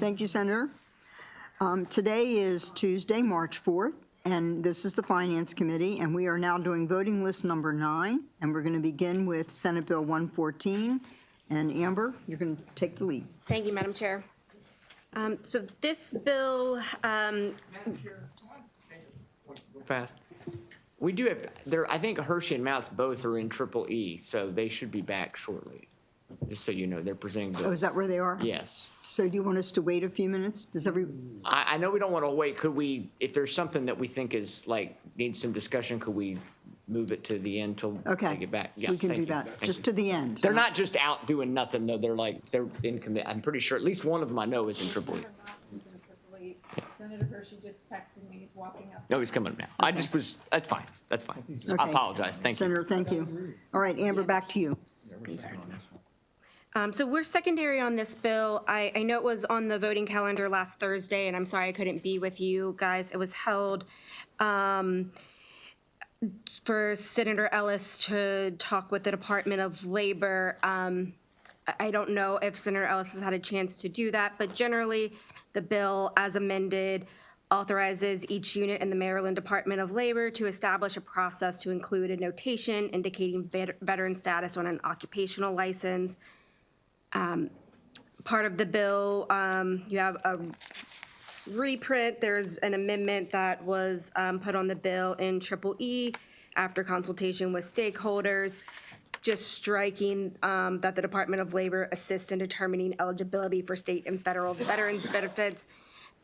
Thank you, Senator. Today is Tuesday, March 4th, and this is the Finance Committee, and we are now doing voting list number 9, and we're going to begin with Senate Bill 114. And Amber, you're going to take the lead. Thank you, Madam Chair. So this bill, Fast. We do have, I think Hershey and Mounts both are in triple E, so they should be back shortly. Just so you know, they're presenting Oh, bills. is that where they are? Yes. So do you want us to wait a few minutes? Does I know we don't want to wait. Could we, if there's something that we think is like, needs some discussion, could we move it to the end till Okay. they get back? Yeah, We can thank do you. that, Thank just you. to the end. They're not just out doing nothing, though. They're in commit. I'm pretty sure, at least one of them I know is in triple E. Senator Hershey just texted me, he's walking up. No, he's coming now. I just was, that's fine. That's fine. I Okay. apologize. Thank you. Senator, thank you. All right, Amber, back to you. so we're secondary on this bill. I know it was on the voting calendar last Thursday, and I'm sorry I couldn't be with you guys. It was held for Senator Ellis to talk with the Department of Labor. I don't know if Senator Ellis has had a chance to do that, but generally, the bill as amended authorizes each unit in the Maryland Department of Labor to establish a process to include a notation indicating veteran status on an occupational license. Part of the bill, you have a reprint. There's an amendment that was put on the bill in triple E after consultation with stakeholders, just striking that the Department of Labor assists in determining eligibility for state and federal veterans benefits.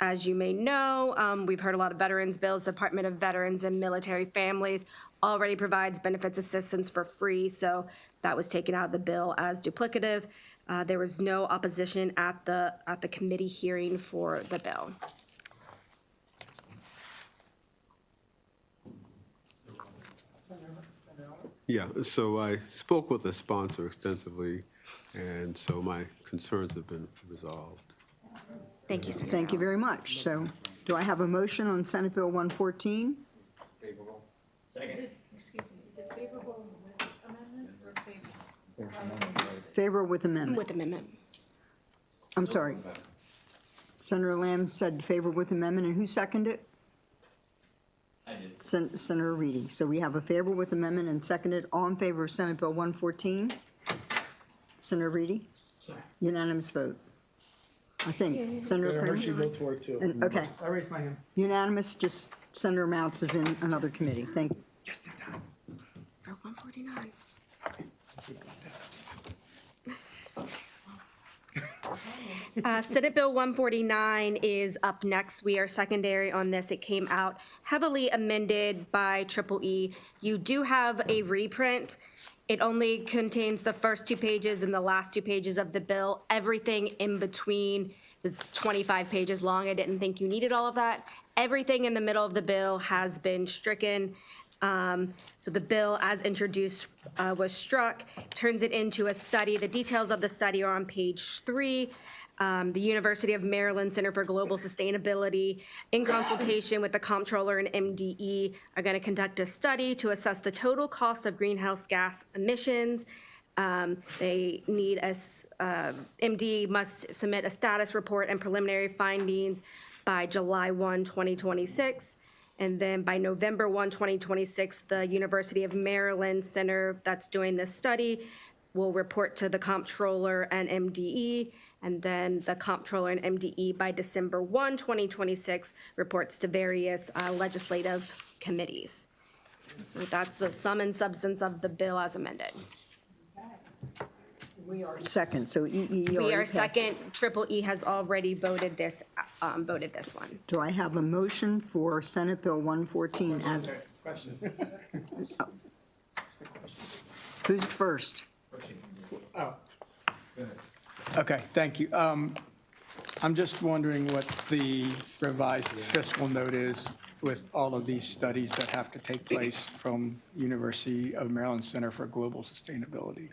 As you may know, we've heard a lot of veterans bills. Department of Veterans and Military Families already provides benefits assistance for free, so that was taken out of the bill as duplicative. There was no opposition at the committee hearing for the bill. Yeah, so I spoke with the sponsor extensively, and so my concerns have been resolved. Thank you, Senator Thank you very Ellis. much. So do I have a motion on Senate Bill 114? Excuse me, is it favorable with amendment or favorable? Favor with amendment. With amendment. I'm sorry. Senator Lamb said favor with amendment, and who seconded it? I did. Senator Reedy. So we have a favor with amendment and seconded. All in favor of Senate Bill 114? Senator Reedy? Unanimous vote. I think. Senator Hershey Kramer? votes for it too. And, okay. I raised my hand. Unanimous, just Senator Mounts is in another committee. Thank you. Just in time. For 149. Senate Bill 149 is up next. We are secondary on this. It came out heavily amended by triple E. You do have a reprint. It only contains the first 2 pages and the last 2 pages of the bill. Everything in between is 25 pages long. I didn't think you needed all of that. Everything in the middle of the bill has been stricken. So the bill, as introduced, was struck, turns it into a study. The details of the study are on page 3. The University of Maryland Center for Global Sustainability, in consultation with the Comptroller and MDE, are going to conduct a study to assess the total cost of greenhouse gas emissions. They need MDE must submit a status report and preliminary findings by July 1, 2026. And then by November 1, 2026, the University of Maryland Center that's doing this study will report to the Comptroller and MDE, and then the Comptroller and MDE by December 1, 2026, reports to various legislative committees. So that's the sum and substance of the bill as amended. We are second, so EE We already are passed second. this. Triple E has already voted this one. Do I have a motion for Senate Bill 114 as, Question. who's first? Oh. Okay, thank you. I'm just wondering what the revised fiscal note is with all of these studies that have to take place from University of Maryland Center for Global Sustainability.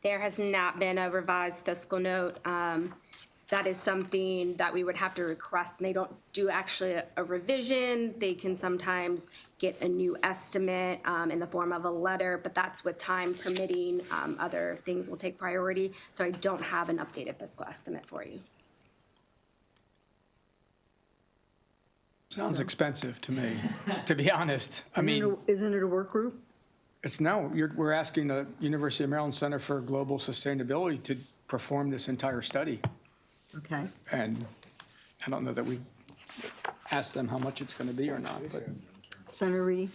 There has not been a revised fiscal note. That is something that we would have to request, and they don't do actually a revision. They can sometimes get a new estimate in the form of a letter, but that's with time permitting. Other things will take priority, so I don't have an updated fiscal estimate for you. Sounds expensive to me, to be honest. I mean, Isn't it a work group? we're asking the University of Maryland Center for Global Sustainability to perform this entire study. Okay. And I don't know that we've asked them how much it's going to be or not, but Senator Reedy?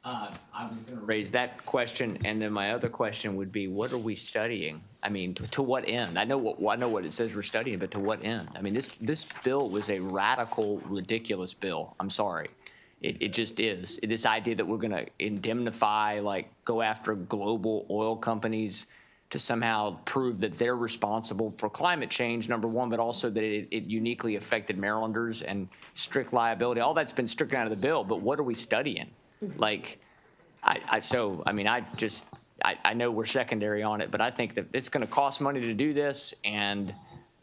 I was going to raise that question, and then my other question would be, what are we studying? I mean, to what end? I know what it says we're studying, but to what end? I mean, this bill was a radical, ridiculous bill. I'm sorry. It just is. This idea that we're going to indemnify, like, go after global oil companies to somehow prove that they're responsible for climate change, number one, but also that it uniquely affected Marylanders and strict liability. All that's been stricken out of the bill, but what are we studying? Like, I know we're secondary on it, but I think that it's going to cost money to do this, and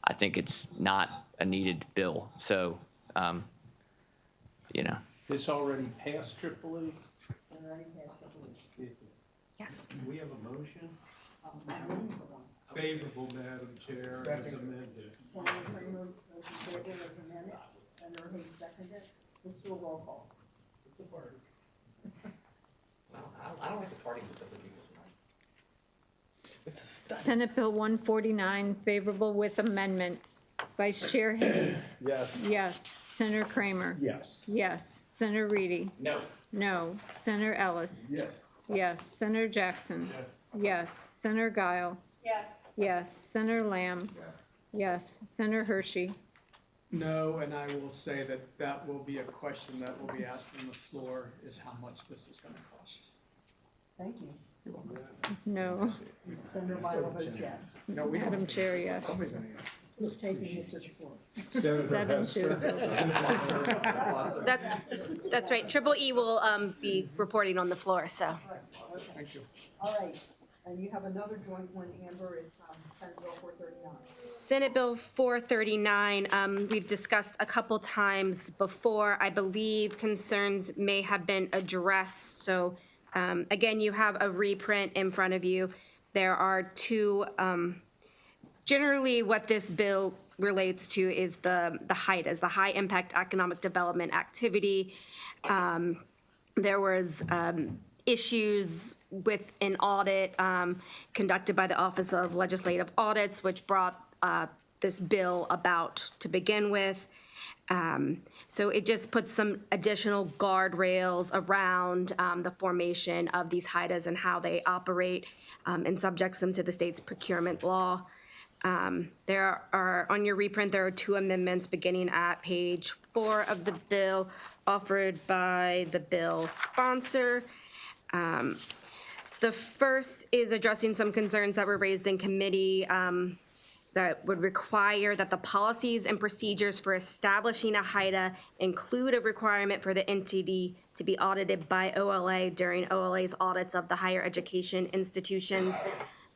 I think it's not a needed bill. So, you know. This already passed AAA? Yes. Do we have a motion? Favorable, Madam Chair, as amended. Senator Kramer was in favor as amended. Senator Hayes seconded. Let's do a roll call. It's a party. I don't like the party with other people's money. Senate Bill 149, favorable with amendment. Vice Chair Hayes. Yes. Yes. Senator Kramer. Yes. Yes. Senator Reedy. No. No. Senator Ellis. Yes. Yes. Senator Jackson. Yes. Yes. Senator Guile. Yes. Yes. Senator Lamb. Yes. Yes. Senator Hershey. no, and I will say that that will be a question that will be asked on the floor, is how much this is going to cost. Thank you. No. Senator Viola votes yes. Madam Chair, yes. Who's taking it to the floor? 7-2. That's right. Triple E will be reporting on the floor, so. Thank you. All right, and you have another joint one, Amber, it's Senate Bill 439. Senate Bill 439, we've discussed a couple times before. I believe concerns may have been addressed. So again, you have a reprint in front of you. There are two, generally what this bill relates to is the HIDAs, the High Impact Economic Development Activity. There was issues with an audit conducted by the Office of Legislative Audits, which brought this bill about to begin with. So it just puts some additional guardrails around the formation of these HIDAs and how they operate, and subjects them to the state's procurement law. There are, on your reprint, there are two amendments beginning at page 4 of the bill offered by the bill sponsor. The first is addressing some concerns that were raised in committee that would require that the policies and procedures for establishing a HIDA include a requirement for the entity to be audited by OLA during OLA's audits of the higher education institutions.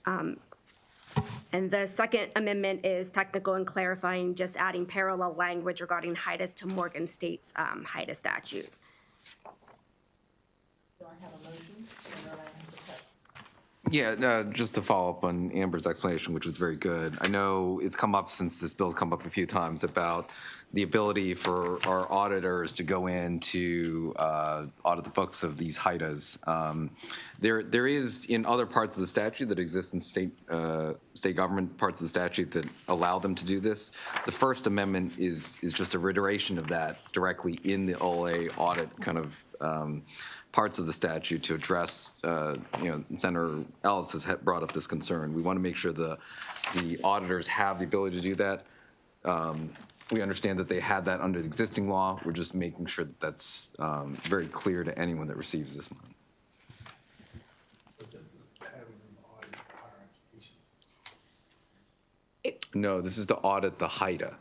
And the second amendment is technical and clarifying, just adding parallel language regarding HIDAs to Morgan State's HIDA statute. Do I have a motion? Senator Lamb has a second. Yeah, just to follow up on Amber's explanation, which was very good. I know it's come up since this bill's come up a few times about the ability for our auditors to go in to audit the books of these HIDAs. There is in other parts of the statute that exist in state government parts of the statute that allow them to do this. The First Amendment is just a reiteration of that directly in the OLA audit kind of parts of the statute to address, Senator Ellis has brought up this concern. We want to make sure the auditors have the ability to do that. We understand that they had that under the existing law. We're just making sure that that's very clear to anyone that receives this money. But this is having an audit for higher education. No, this is to audit the HIDA.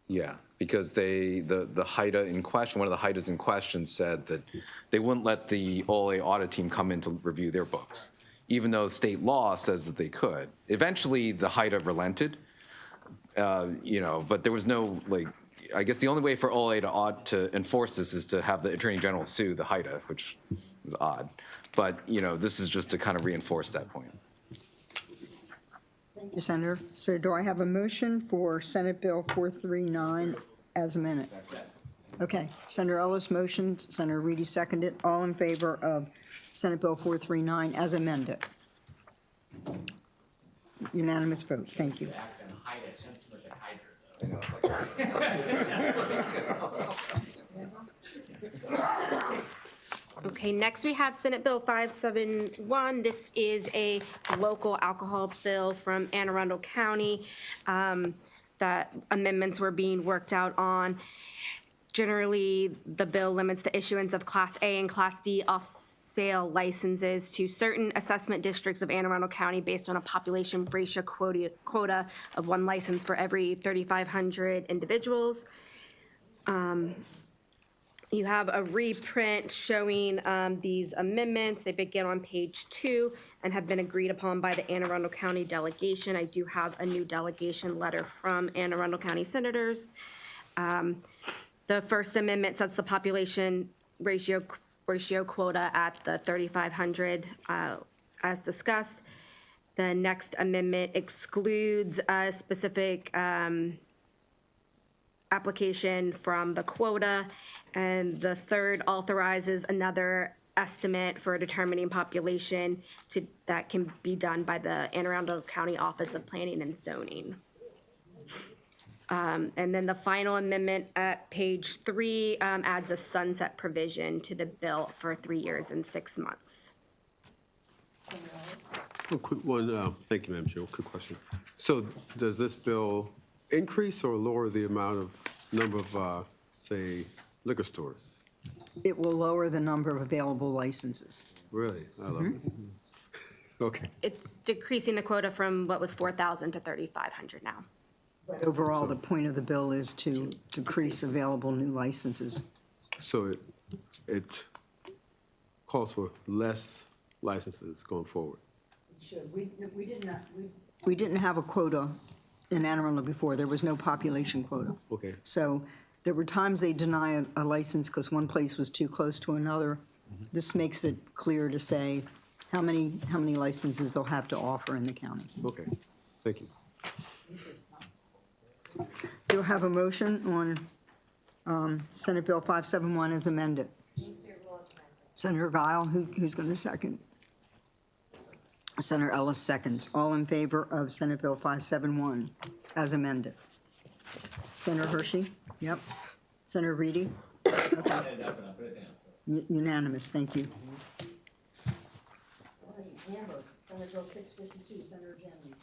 Yeah, because the HIDA in question, one of the HIDAs in question said that they wouldn't let the OLA audit team come in to review their books, even though state law says that they could. Eventually, the HIDA relented, but there was no, I guess the only way for OLA to enforce this is to have the Attorney General sue the HIDA, which was odd. But, this is just to kind of reinforce that point. Thank you, Senator. So do I have a motion for Senate Bill 439 as amended? Okay, Senator Ellis motioned, Senator Reedy seconded. All in favor of Senate Bill 439 as amended? Unanimous vote, thank you. Okay, next we have Senate Bill 571. This is a local alcohol bill from Anne Arundel County that amendments were being worked out on. Generally, the bill limits the issuance of Class A and Class D off-sale licenses to certain assessment districts of Anne Arundel County based on a population ratio quota of 1 license for every 3,500 individuals. You have a reprint showing these amendments. They begin on page 2 and have been agreed upon by the Anne Arundel County delegation. I do have a new delegation letter from Anne Arundel County senators. The first amendment sets the population ratio quota at the 3,500 as discussed. The next amendment excludes a specific application from the quota, and the third authorizes another estimate for determining population that can be done by the Anne Arundel County Office of Planning and Zoning. And then the final amendment at page 3 adds a sunset provision to the bill for 3 years and 6 months. A quick one, thank you, Madam Chair. Quick question. So does this bill increase or lower the number of, say, liquor stores? It will lower the number of available licenses. Really? I love it. Okay. It's decreasing the quota from what was 4,000 to 3,500 now. But overall, the point of the bill is to decrease available new licenses. So it calls for less licenses going forward? It should. We didn't have a quota in Anne Arundel before. There was no population quota. Okay. So there were times they deny a license because one place was too close to another. This makes it clear to say how many licenses they'll have to offer in the county. Okay. Thank you. You'll have a motion on Senate Bill 571 as amended. Senator Guile, who's going to second? Senator Ellis seconds. All in favor of Senate Bill 571 as amended? Senator Hershey? Yep. Senator Reedy? Okay. Unanimous, thank you. Senate Bill 652, Senator Jennings.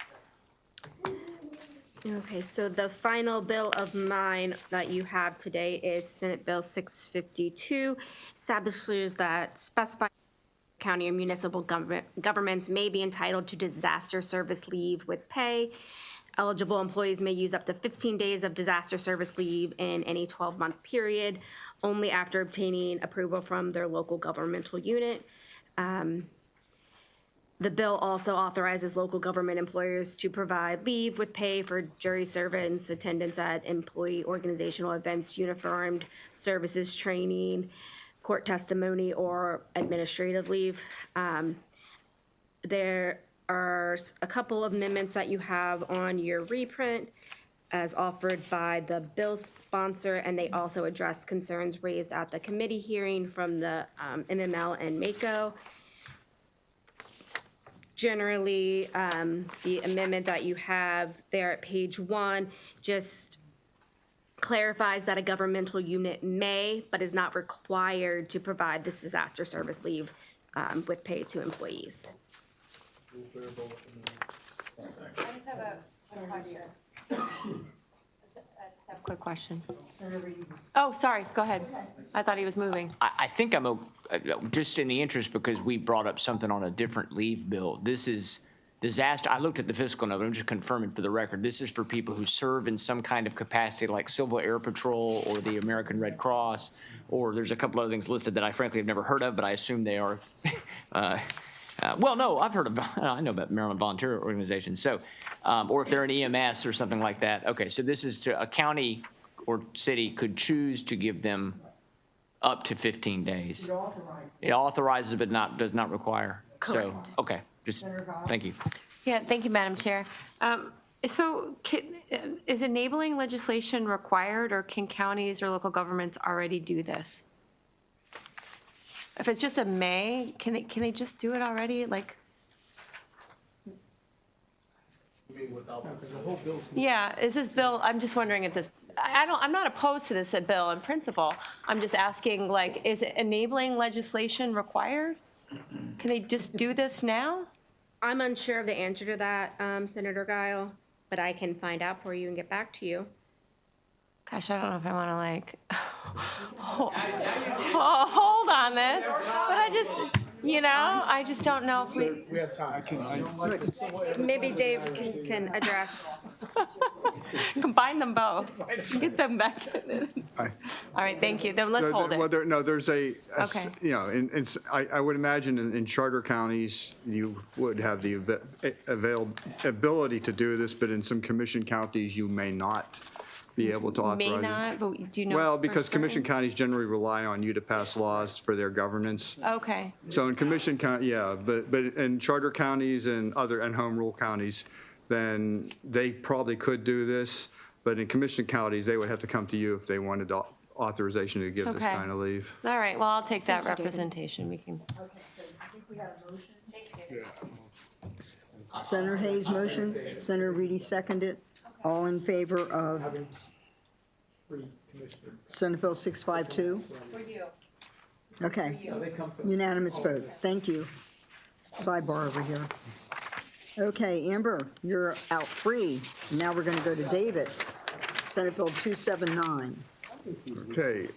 Okay, so the final bill of mine that you have today is Senate Bill 652, establishes that specified county or municipal governments may be entitled to disaster service leave with pay. Eligible employees may use up to 15 days of disaster service leave in any 12-month period, only after obtaining approval from their local governmental unit. The bill also authorizes local government employers to provide leave with pay for jury service, attendance at employee organizational events, uniformed services training, court testimony, or administrative leave. There are a couple of amendments that you have on your reprint as offered by the bill sponsor, and they also address concerns raised at the committee hearing from the MML and MACO. Generally, the amendment that you have there at page 1 just clarifies that a governmental unit may, but is not required to provide this disaster service leave with pay to employees. I just have a question. Quick question. Oh, sorry, go ahead. I thought he was moving. I think I'm, just in the interest, because we brought up something on a different leave bill. This is disaster. I looked at the fiscal note. I'm just confirming for the record. This is for people who serve in some kind of capacity like Civil Air Patrol or the American Red Cross, or there's a couple other things listed that I frankly have never heard of, but I assume they are. Well, no, I've heard of, I know about Maryland Volunteer Organizations. So, or if they're an EMS or something like that. Okay, so this is to a county or city could choose to give them up to 15 days. It authorizes, but does not require. Correct. So, okay, just, thank you. Yeah, thank you, Madam Chair. So is enabling legislation required, or can counties or local governments already do this? If it's just a may, can they just do it already? Like, yeah, is this bill, I'm just wondering if this, I'm not opposed to this bill in principle. I'm just asking, like, is enabling legislation required? Can they just do this now? I'm unsure of the answer to that, Senator Guile, but I can find out for you and get back to you. Gosh, I don't know if I want to like hold on this, but I just, I just don't know if we. We have time. Maybe Dave can address. Combine them both. Get them back. All right, thank you. Then let's hold it. There's a Okay. I would imagine in charter counties, you would have the ability to do this, but in some commission counties, you may not be able to authorize May it. not, but do you know? Well, for because commission certain? counties generally rely on you to pass laws for their governance. Okay, So in commission county, yeah, but in charter counties and home rule counties, then they probably could do this. But in commission counties, they would have to come to you if they wanted authorization to give this Okay. kind of leave. all right, well, I'll take that representation. We can. Senator Hayes motion, Senator Reedy seconded. All in favor of Senate Bill 652? For you. Okay, unanimous vote, thank you. Sidebar over here. Okay, Amber, you're out free. Now we're gonna go to David, Senate Bill 279. Okay,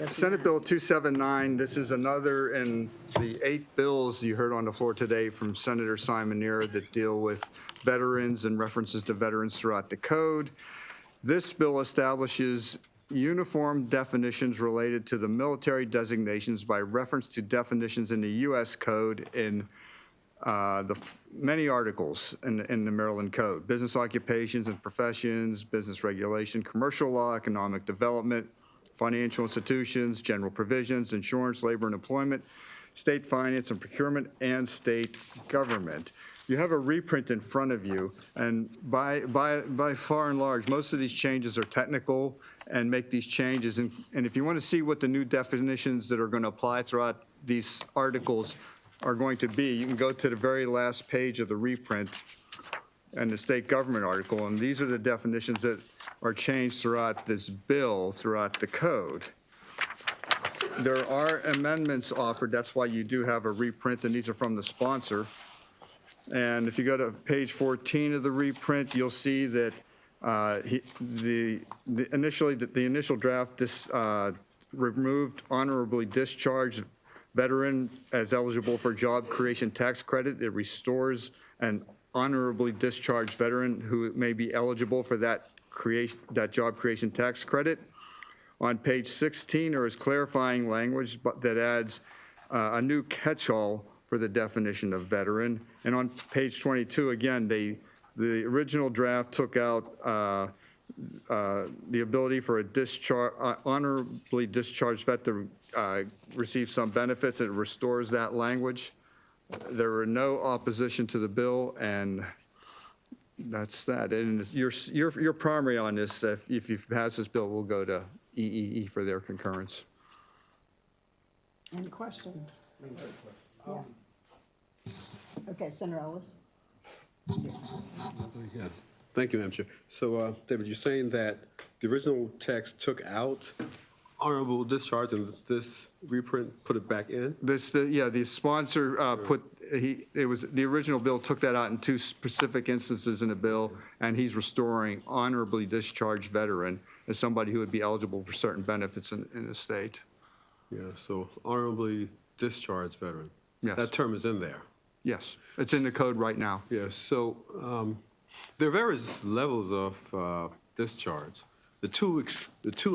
Senate Bill 279, this is another in the 8 bills you heard on the floor today from Senator Simonier that deal with veterans and references to veterans throughout the code. This bill establishes uniform definitions related to the military designations by reference to definitions in the U.S. Code in many articles in the Maryland Code: business occupations and professions, business regulation, commercial law, economic development, financial institutions, general provisions, insurance, labor and employment, state finance and procurement, and state government. You have a reprint in front of you, and by far and large, most of these changes are technical and make these changes. And if you want to see what the new definitions that are going to apply throughout these articles are going to be, you can go to the very last page of the reprint and the state government article, and these are the definitions that are changed throughout this bill, throughout the code. There are amendments offered, that's why you do have a reprint, and these are from the sponsor. And if you go to page 14 of the reprint, you'll see that the initial draft removed honorably discharged veteran as eligible for job creation tax credit. It restores an honorably discharged veteran who may be eligible for that job creation tax credit. On page 16, there is clarifying language that adds a new catch-all for the definition of veteran. And on page 22, again, the original draft took out the ability for a honorably discharged vet to receive some benefits. It restores that language. There were no opposition to the bill, and that's that. And your primary on this, if you pass this bill, will go to EEE for their concurrence. Any questions? Yeah. Okay, Senator Ellis. Yeah, thank you, Madam Chair. So, David, you're saying that the original text took out honorable discharge and this reprint put it back in? The sponsor the original bill took that out in 2 specific instances in the bill, and he's restoring honorably discharged veteran as somebody who would be eligible for certain benefits in the state. Yeah, so honorably discharged veteran. Yes. That term is in there. Yes, it's in the code right now. Yes, so there are various levels of discharge. The two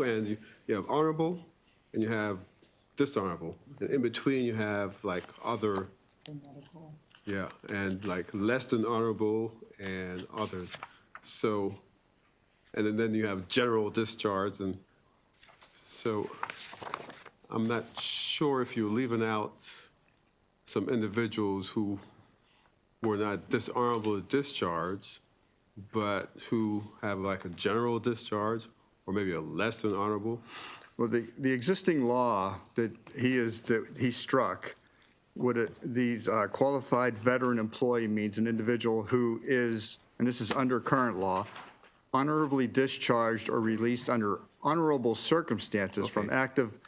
ends, you have honorable and you have dishonorable. And in between, you have like other, yeah, and like less than honorable and others. So, and then you have general discharge. And so I'm not sure if you're leaving out some individuals who were not dishonorably discharged but who have like a general discharge or maybe a less than honorable? Well, the existing law that he struck, these qualified veteran employee means an individual who is, and this is under current law, honorably discharged or released under honorable circumstances from active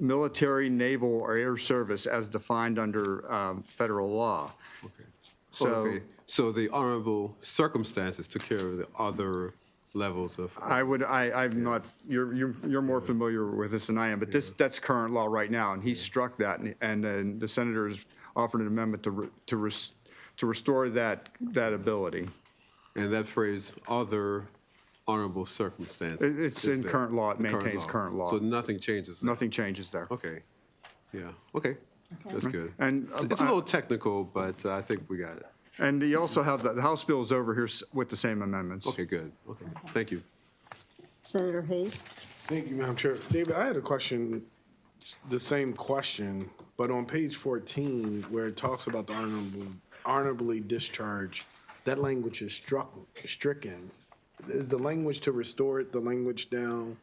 military, naval, or air service as defined under federal law. So the honorable circumstances took care of the other levels of. I'm not, you're more familiar with this than I am, but that's current law right now, and he struck that, and then the senators offered an amendment to restore that ability. And that phrase, other honorable circumstances. It's in current law, it maintains current law. So nothing changes there? Nothing changes there. Okay, yeah, okay, that's good. And It's a little technical, but I think we got it. And you also have, the House bill is over here with the same amendments. Okay, good, okay, thank you. Senator Hayes? Thank you, Madam Chair. David, I had a question, the same question, but on page 14, where it talks about the honorably discharged, that language is stricken. Is the language to restore it, the language down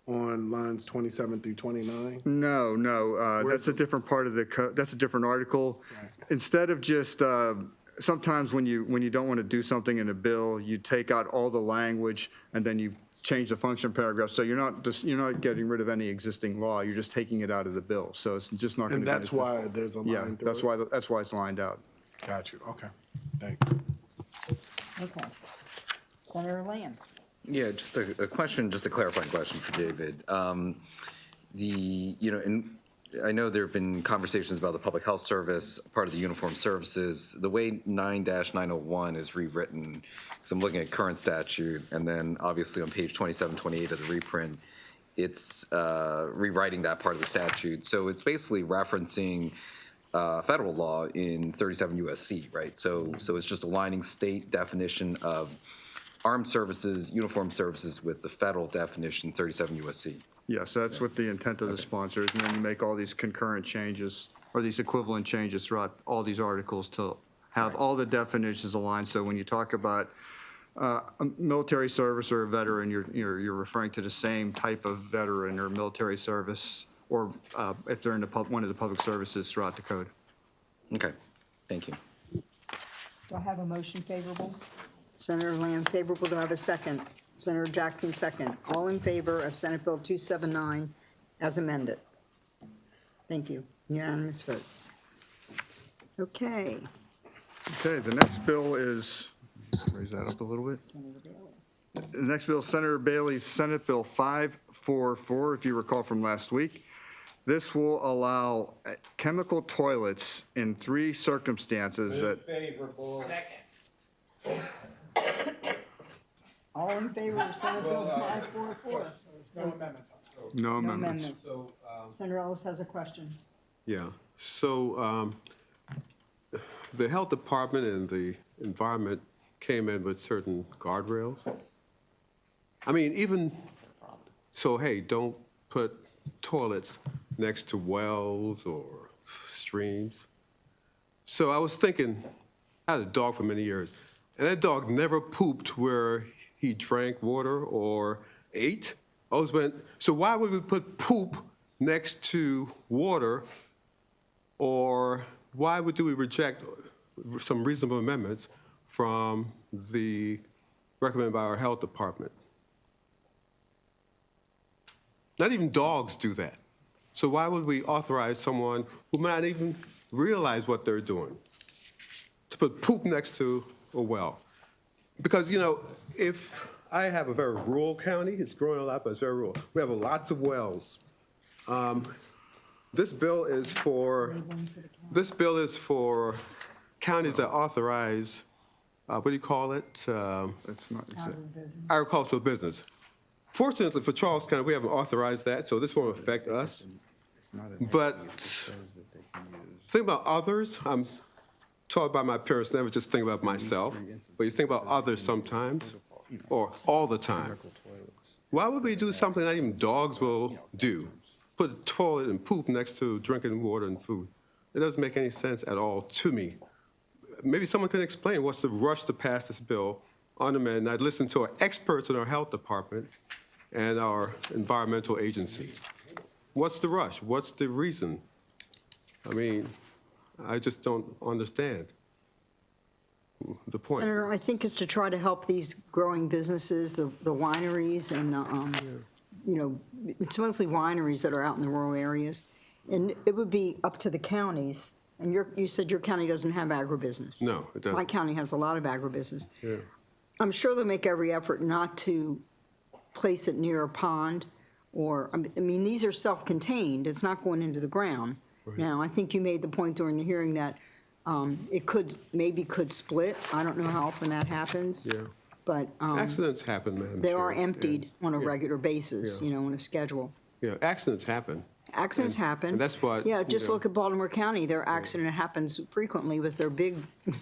on lines 27 through 29? No, that's a different part of the code, that's a different article. Instead of just, sometimes when you don't want to do something in a bill, you take out all the language and then you change the function paragraph. So you're not getting rid of any existing law. You're just taking it out of the bill. So it's just not going to. And that's why there's a line through it? That's why it's lined out. Got you, okay, thanks. Okay. Senator Lamb? Yeah, just a question, just a clarifying question for David. I know there have been conversations about the Public Health Service, part of the Uniformed Services. The way 9-901 is rewritten, because I'm looking at current statute, and then obviously on page 27, 28 of the reprint, it's rewriting that part of the statute. So it's basically referencing federal law in 37 USC, right? So it's just aligning state definition of armed services, uniformed services with the federal definition, 37 USC. Yes, that's what the intent of the sponsor is, and then you make all these concurrent changes, or these equivalent changes throughout all these articles to have all the definitions aligned. So when you talk about a military service or a veteran, you're referring to the same type of veteran or military service, or if they're in one of the public services throughout the code. Okay, thank you. Do I have a motion favorable? Senator Lamb favorable. Do I have a second? Senator Jackson second. All in favor of Senate Bill 279 as amended? Thank you. Unanimous vote. Okay. Okay, the next bill is, raise that up a little bit. Senator Bailey. The next bill is Senator Bailey's Senate Bill 544, if you recall from last week. This will allow chemical toilets in 3 circumstances that. Favorable. Second. All in favor of Senate Bill 544? No amendment. No No amendments. amendments. Senator Ellis has a question. Yeah, so the health department and the environment came in with certain guardrails. I mean, even, so hey, don't put toilets next to wells or streams. So I was thinking, I had a dog for many years, and that dog never pooped where he drank water or ate. Always went, so why would we put poop next to water, or why do we reject some reasonable amendments from the recommended by our health department? Not even dogs do that. So why would we authorize someone who might not even realize what they're doing to put poop next to a well? Because, you know, if I have a very rural county, it's growing a lot, but it's very rural. We have lots of wells. This bill is for counties that authorize, what do you call it? It's not, it's Agricultural business. Fortunately for Charles County, we haven't authorized that, so this won't affect us. But think about others. I'm taught by my parents never just think about myself, but you think about others sometimes, or all the time. Why would we do something that even dogs will do? Put a toilet and poop next to drinking water and food. It doesn't make any sense at all to me. Maybe someone can explain what's the rush to pass this bill on them, and I'd listen to our experts in our health department and our environmental agency. What's the rush? What's the reason? I mean, I just don't understand the point. Senator, I think is to try to help these growing businesses, the wineries and, you know, it's mostly wineries that are out in the rural areas. And it would be up to the counties, and you said your county doesn't have agribusiness. No, it doesn't. My county has a lot of agribusiness. Yeah. I'm sure they'll make every effort not to place it near a pond or, I mean, these are self-contained, it's not going into the ground. Now, I think you made the point during the hearing that it maybe could split. I don't know how often that happens. Yeah. But Accidents happen, Madam they Chair. are emptied on a Yeah. regular basis, Yeah. you know, on a schedule. Yeah, accidents happen. Accidents happen. and that's what, Yeah, you just know- look at Baltimore County. Their accident happens frequently with their big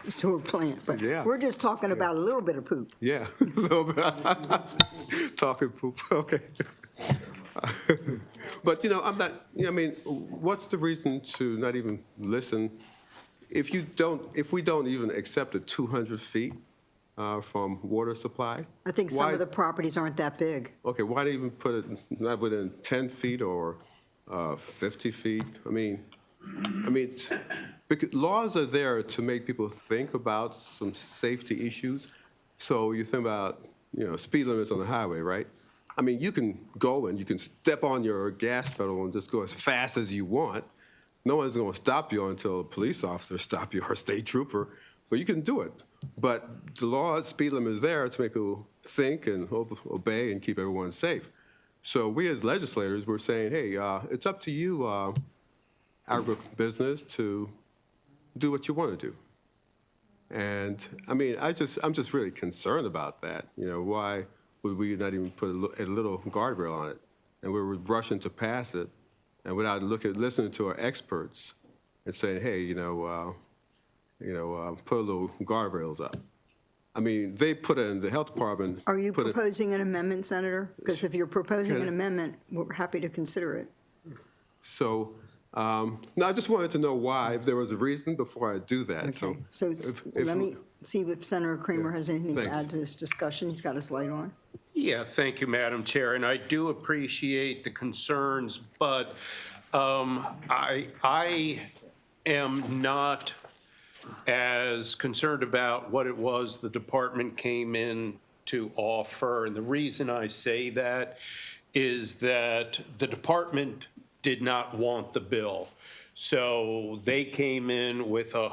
sewer plant. But Yeah. we're just talking about a little bit of poop. Yeah, a little bit. Talking poop, okay. But, you know, I'm not, I mean, what's the reason to not even listen? If we don't even accept the 200 feet from water supply? I think some why- of the properties aren't that big. Okay, why even put it not within 10 feet or 50 feet? I mean, because laws are there to make people think about some safety issues. So you think about, you know, speed limits on the highway, right? I mean, you can go and you can step on your gas pedal and just go as fast as you want. No one's going to stop you until a police officer stops you or a state trooper, but you can do it. But the law, speed limit is there to make people think and obey and keep everyone safe. So we as legislators, we're saying, hey, it's up to you, agribusiness, to do what you want to do. And I mean, I'm just really concerned about that. You know, why would we not even put a little guardrail on it? And we're rushing to pass it, and without listening to our experts and saying, hey, put a little guardrails up. I mean, they put it in the health department. Are you put it- proposing an amendment, Senator? Because if you're proposing an amendment, we're happy to consider it. So, no, I just wanted to know why, if there was a reason before I do that. Okay, so let me see if Senator Kramer has anything to Thanks. add to this discussion. He's got his light on. Yeah, thank you, Madam Chair, and I do appreciate the concerns, but I am not as concerned about what it was the department came in to offer. And the reason I say that is that the department did not want the bill. So they came in with a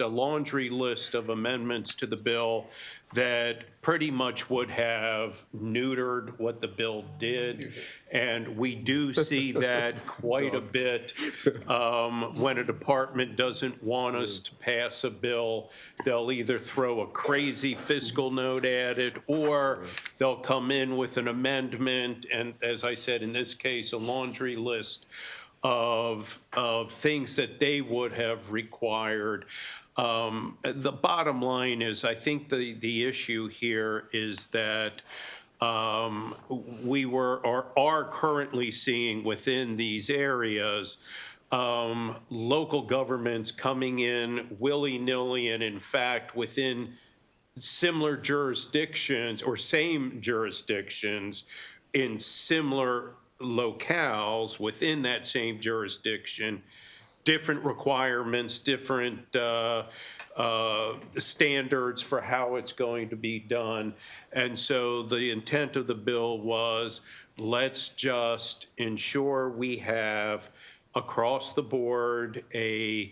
laundry list of amendments to the bill that pretty much would have neutered what the bill did. And we do see that quite a bit. When a department doesn't want us to pass a bill, they'll either throw a crazy fiscal note at it, or they'll come in with an amendment, and as I said, in this case, a laundry list of things that they would have required. The bottom line is, I think the issue here is that we are currently seeing within these areas local governments coming in willy-nilly, and in fact within similar jurisdictions or same jurisdictions in similar locales within that same jurisdiction, different requirements, different standards for how it's going to be done. And so the intent of the bill was, let's just ensure we have across the board a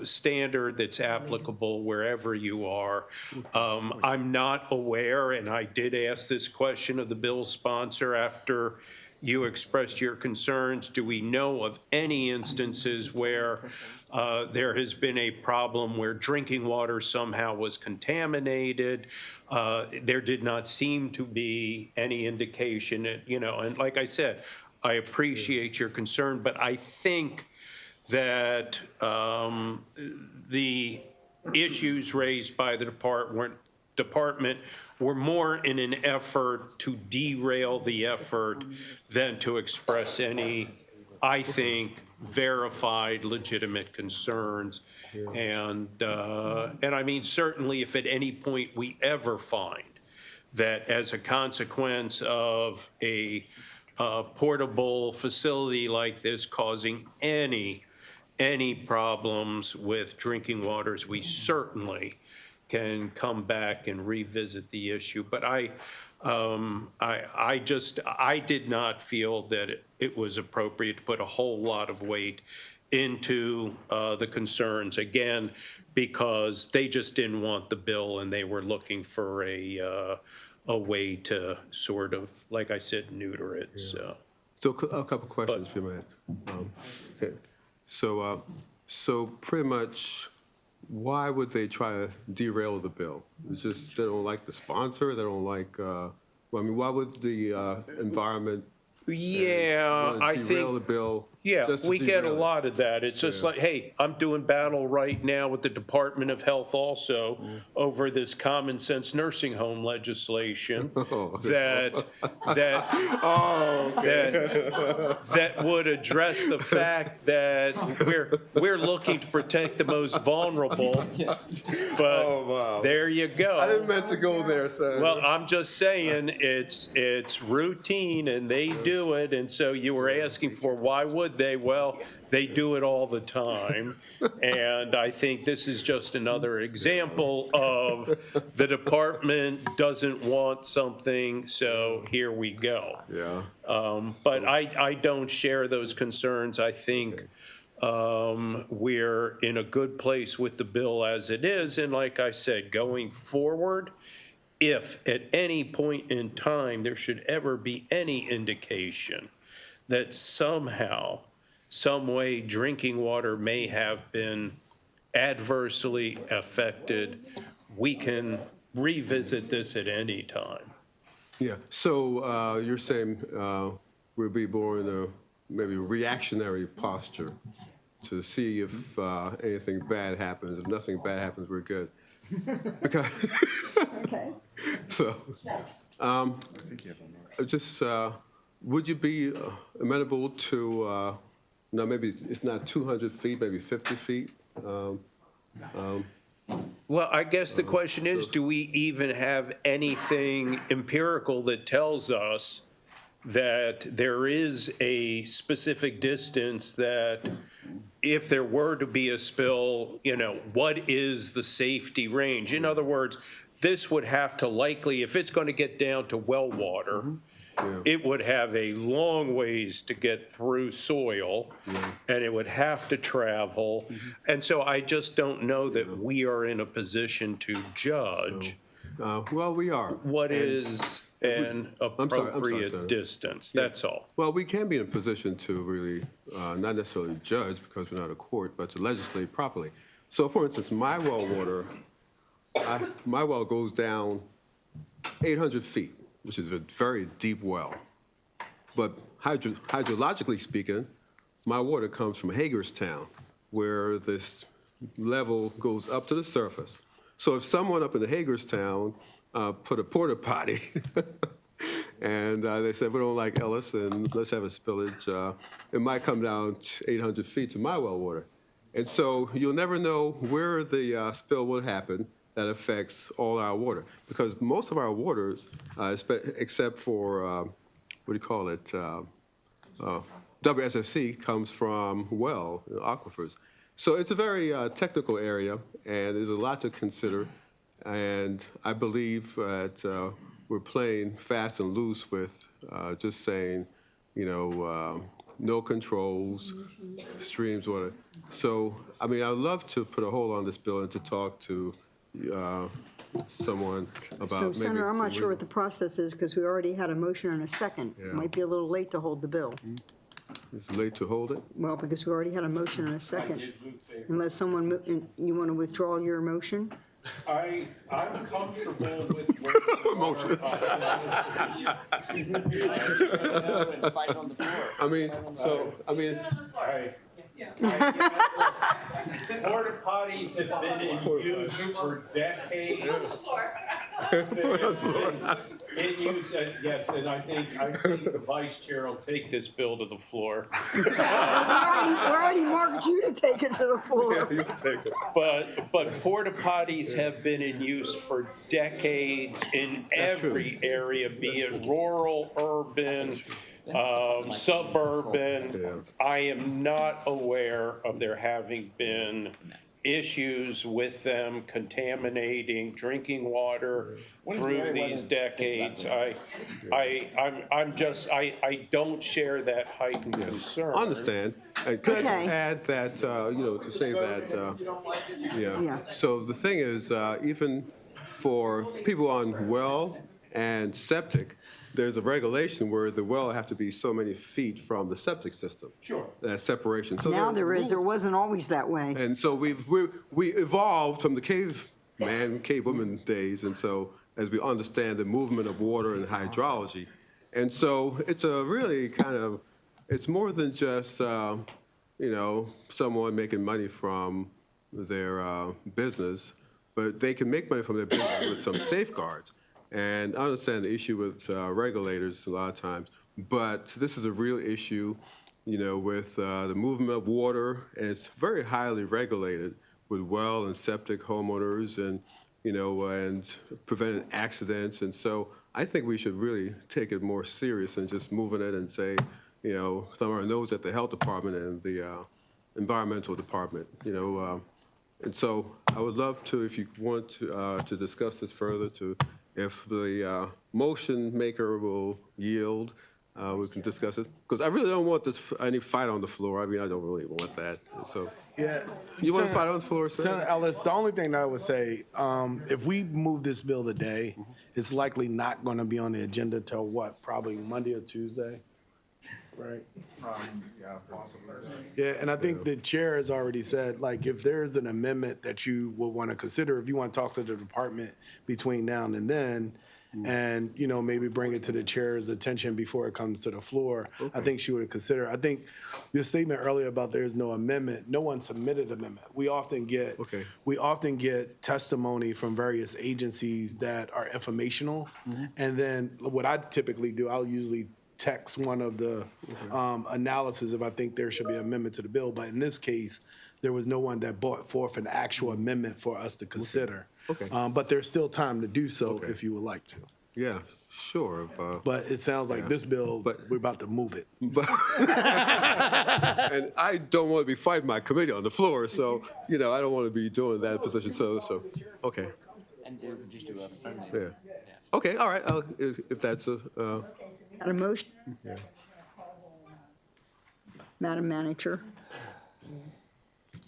standard that's applicable wherever you are. I'm not aware, and I did ask this question of the bill sponsor after you expressed your concerns, do we know of any instances where there has been a problem where drinking water somehow was contaminated? There did not seem to be any indication, and like I said, I appreciate your concern, but I think that the issues raised by the department were more in an effort to derail the effort than to express any, I think, verified legitimate concerns. And I mean, certainly if at any point we ever find that as a consequence of a portable facility like this causing any problems with drinking waters, we certainly can come back and revisit the issue. But I did not feel that it was appropriate to put a whole lot of weight into the concerns, again, because they just didn't want the bill and they were looking for a way to sort of, like I said, neuter it, so. So a couple questions, if you might. Okay. So pretty much, why would they try to derail the bill? It's just they don't like the sponsor, they don't like, I mean, why would the environment Yeah, I derail the think, bill? yeah, just to we get a derail it? lot of that. It's just like, hey, I'm doing battle right now with the Department of Health also over this common sense nursing home legislation that would address the fact that we're looking to protect the most vulnerable. But there you go. I didn't meant to go there, Senator. Well, I'm just saying, it's routine, and they do it, and so you were asking for, why would they? Well, they do it all the time, and I think this is just another example of the department doesn't want something, so here we go. Yeah. But I don't share those concerns. I think we're in a good place with the bill as it is, and like I said, going forward, if at any point in time there should ever be any indication that somehow, some way drinking water may have been adversely affected, we can revisit this at any time. Yeah, so you're saying we'll be more in a maybe reactionary posture to see if anything bad happens. If nothing bad happens, we're good. Because Okay. so, just would you be amenable to now maybe if not 200 feet, maybe 50 feet? Well, I guess the question is, do we even have anything empirical that tells us that there is a specific distance that if there were to be a spill, you know, what is the safety range? In other words, this would have to likely, if it's going to get down to well water, it would have a long ways to get through soil, and it would have to travel. And so I just don't know that we are in a position to judge Well, we are. what is an I'm sorry, appropriate Senator. distance, that's all. Well, we can be in a position to really not necessarily judge because we're not a court, but to legislate properly. So, for instance, my well water, my well goes down 800 feet, which is a very deep well. But hydrologically speaking, my water comes from Hagerstown, where this level goes up to the surface. So if someone up in the Hagerstown put a porta potty and they said, we don't like Ellis and let's have a spillage, it might come down 800 feet to my well water. And so you'll never know where the spill will happen that affects all our water. Because most of our waters, except for, what do you call it, WSSC comes from well, aquifers. So it's a very technical area, and there's a lot to consider. And I believe that we're playing fast and loose with just saying, you know, no controls, streams, water. So, I mean, I'd love to put a hold on this bill and to talk to someone about So, maybe. Senator, I'm not sure what the process is, because we already had a motion and a second. Yeah. It might be a little late to hold the bill. It's late to hold it. Well, because we already had a motion and a second. Unless someone, you want to withdraw your motion? I'm comfortable with Motion. I mean, so, I mean, porta potties have been in use for decades. Yes, and I think the vice chair will take this bill to the floor. We already marked you to take it to the floor. But porta potties have been in use for decades in every area, be it rural, urban, suburban. I am not aware of there having been issues with them contaminating drinking water through these decades. I don't share that heightened concern. I understand. And could I just Okay. add that, to say that, Yeah. So the thing is, even for people on well and septic, there's a regulation where the well have to be so many feet from the septic system. Sure. That separation. So Now are there is, rules. there wasn't always that way. And so we evolved from the cavewoman days, and so as we understand the movement of water and hydrology, and so it's a really it's more than just someone making money from their business, but they can make money from their business with some safeguards. And I understand the issue with regulators a lot of times, but this is a real issue, with the movement of water, and it's very highly regulated with well and septic homeowners, and and preventing accidents. And so I think we should really take it more serious than just moving it and say, thumb our nose at the health department and the environmental department. And so I would love to, if you want to discuss this further, if the motion maker will yield, we can discuss it. Because I really don't want any fight on the floor. I mean, I don't really want that. So, Yeah. you want to fight on the floor, sir? Senator Ellis, the only thing that I would say, if we move this bill today, it's likely not going to be on the agenda till what, probably Monday or Tuesday, right? Yeah, possibly. Yeah, and I think the chair has already said, like, if there's an amendment that you will want to consider, if you want to talk to the department between now and then, and, maybe bring it to the chair's attention before it comes to the floor, I think she would consider. I think your statement earlier about there is no amendment, no one submitted amendment. We often get testimony from various agencies that are informational, and then what I typically do, I'll usually text one of the analysis if I think there should be an amendment to the bill. But in this case, there was no one that brought forth an actual amendment for us to consider. Okay. But there's still time to do so if you would like to. Yeah, sure. But it sounds like this bill, we're about to move it. And I don't want to be fighting my committee on the floor, so, I don't want to be doing that position. So okay. And just do a friendly. Yeah. Okay, all right, if that's a, Got a motion? Madam Manager?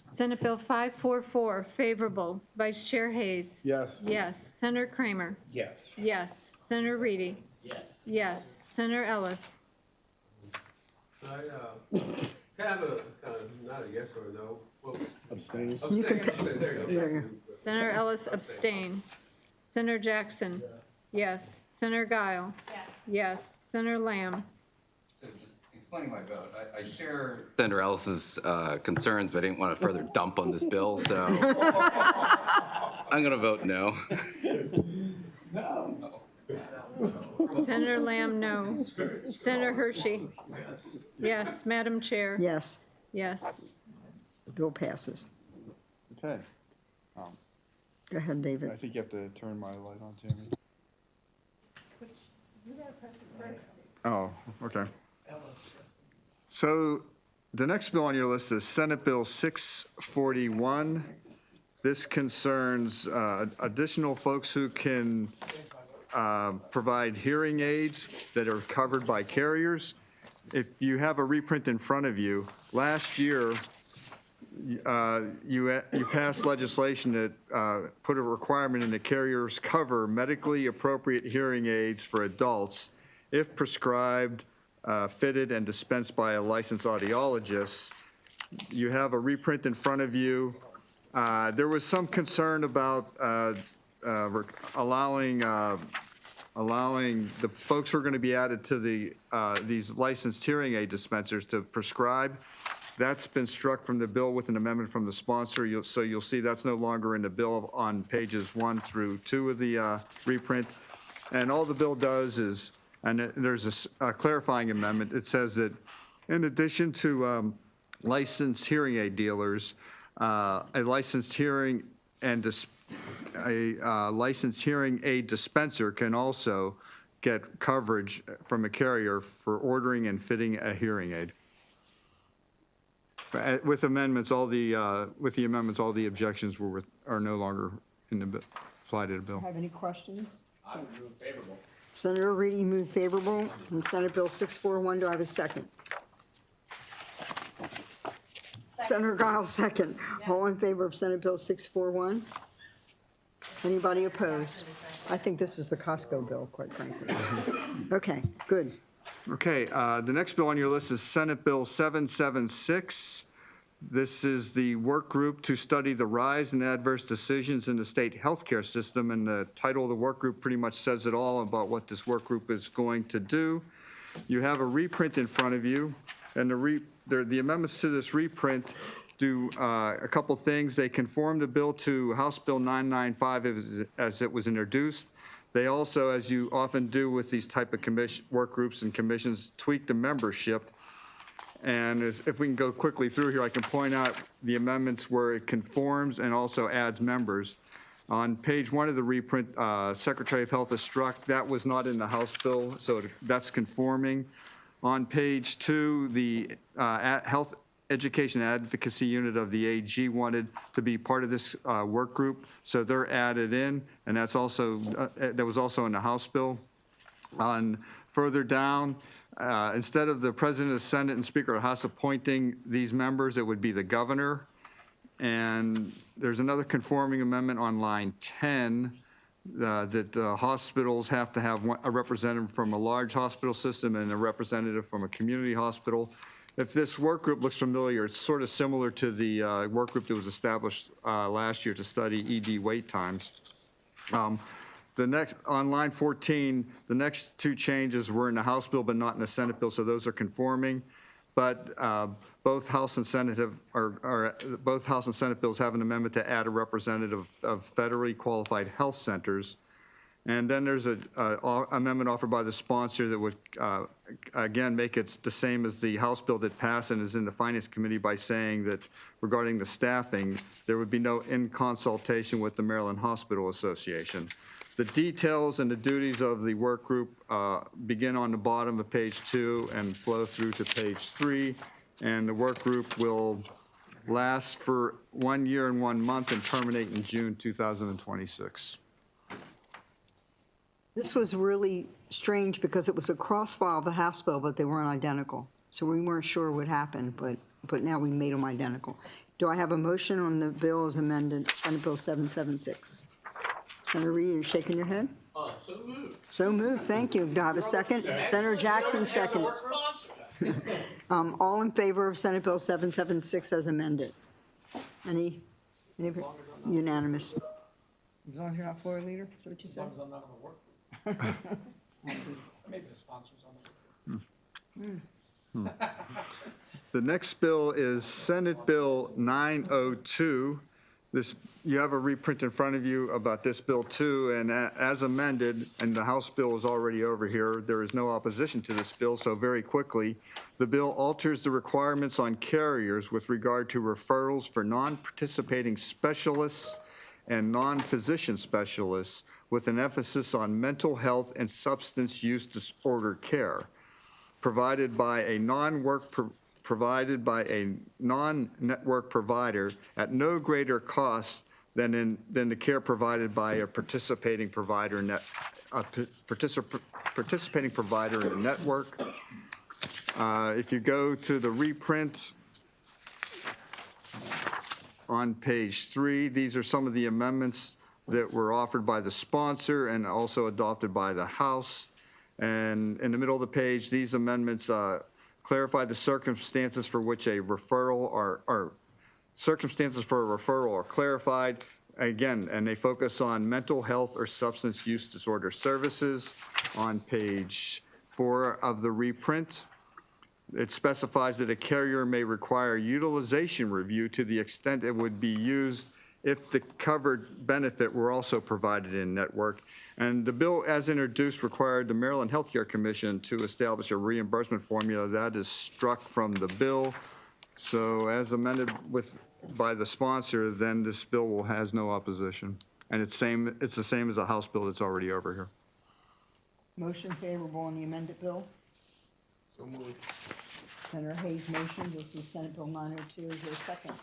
Senate Bill 544, favorable. Vice Chair Hayes? Yes. Yes. Senator Kramer? Yes. Yes. Senator Reedy? Yes. Yes. Senator Ellis? can I have not a yes or a no? Abstain. You can Abstain, there you go. There you go. Senator Ellis abstain. Senator Jackson? Yes. Senator Guile? Yes. Senator Lamb? So just explaining my vote, I share Senator Ellis's concerns, but I didn't want to further dump on this bill, so I'm going to vote no. Senator Lamb, no. Senator Hershey? Yes. Madam Chair? Yes, Yes. the bill passes. Okay. Go ahead, David. I think you have to turn my light on, Tammy. Oh, okay. So the next bill on your list is Senate Bill 641. This concerns additional folks who can provide hearing aids that are covered by carriers. If you have a reprint in front of you, last year, you passed legislation that put a requirement in the carriers cover medically appropriate hearing aids for adults if prescribed, fitted, and dispensed by a licensed audiologist. You have a reprint in front of you. There was some concern about allowing the folks who are going to be added to these licensed hearing aid dispensers to prescribe. That's been struck from the bill with an amendment from the sponsor. So you'll see that's no longer in the bill on pages 1 through 2 of the reprint. And all the bill does is, and there's a clarifying amendment. It says that in addition to licensed hearing aid dealers, a licensed hearing aid dispenser can also get coverage from a carrier for ordering and fitting a hearing aid. With amendments, all the objections are no longer in the bill, apply to the bill. Have any questions? Senator Reedy moved favorable on Senate Bill 641. Do I have a second? Senator Giles, second. All in favor of Senate Bill 641? Anybody opposed? I think this is the Costco bill, quite frankly. Okay, good. Okay, the next bill on your list is Senate Bill 776. This is the work group to study the rise in adverse decisions in the state healthcare system, and the title of the work group pretty much says it all about what this work group is going to do. You have a reprint in front of you, and the amendments to this reprint do a couple things. They conform the bill to House Bill 995 as it was introduced. They also, as you often do with these type of work groups and commissions, tweak the membership. And if we can go quickly through here, I can point out the amendments where it conforms and also adds members. On page 1 of the reprint, Secretary of Health is struck. That was not in the House bill, so that's conforming. On page 2, the Health Education Advocacy Unit of the AG wanted to be part of this work group, so they're added in, and that's also that was also in the House bill. On further down, instead of the President of the Senate and Speaker of the House appointing these members, it would be the governor. And there's another conforming amendment on line 10 that the hospitals have to have a representative from a large hospital system and a representative from a community hospital. If this work group looks familiar, it's sort of similar to the work group that was established last year to study ED wait times. The next, on line 14, the next two changes were in the House bill but not in the Senate bill, so those are conforming. But both House and Senate both House and Senate bills have an amendment to add a representative of federally qualified health centers. And then there's an amendment offered by the sponsor that would, again, make it the same as the House bill that passed and is in the Finance Committee by saying that regarding the staffing, there would be no in consultation with the Maryland Hospital Association. The details and the duties of the work group begin on the bottom of page 2 and flow through to page 3. And the work group will last for 1 year and 1 month and terminate in June 2026. This was really strange because it was a cross-file of the House bill, but they weren't identical. So we weren't sure what happened, but now we made them identical. Do I have a motion on the bill as amended, Senate Bill 776? Senator Reed, you're shaking your head? So moved. So moved, thank you. Do I have a second? Senator Jackson, second. All in favor of Senate Bill 776 as amended? Any unanimous? As long as you're not floor leader, is that what you said? As long as I'm not on the work group. Maybe the sponsors on the work group. The next bill is Senate Bill 902. You have a reprint in front of you about this bill too, and as amended, and the House bill is already over here, there is no opposition to this bill, so very quickly, the bill alters the requirements on carriers with regard to referrals for non-participating specialists and non-physician specialists with an emphasis on mental health and substance use disorder care provided by a non-network provider at no greater cost than the care provided by a participating provider in the network. If you go to the reprint on page 3, these are some of the amendments that were offered by the sponsor and also adopted by the House. And in the middle of the page, these amendments clarify the circumstances for which a referral or circumstances for a referral are clarified. Again, and they focus on mental health or substance use disorder services on page 4 of the reprint. it specifies that a carrier may require utilization review to the extent it would be used if the covered benefit were also provided in network. And the bill, as introduced, required the Maryland Healthcare Commission to establish a reimbursement formula. That is struck from the bill. So as amended by the sponsor, then this bill has no opposition. And it's the same as a House bill that's already over here. Motion favorable on the amended bill? So moved. Senator Hayes' motion, this is Senate Bill 902, is there a second?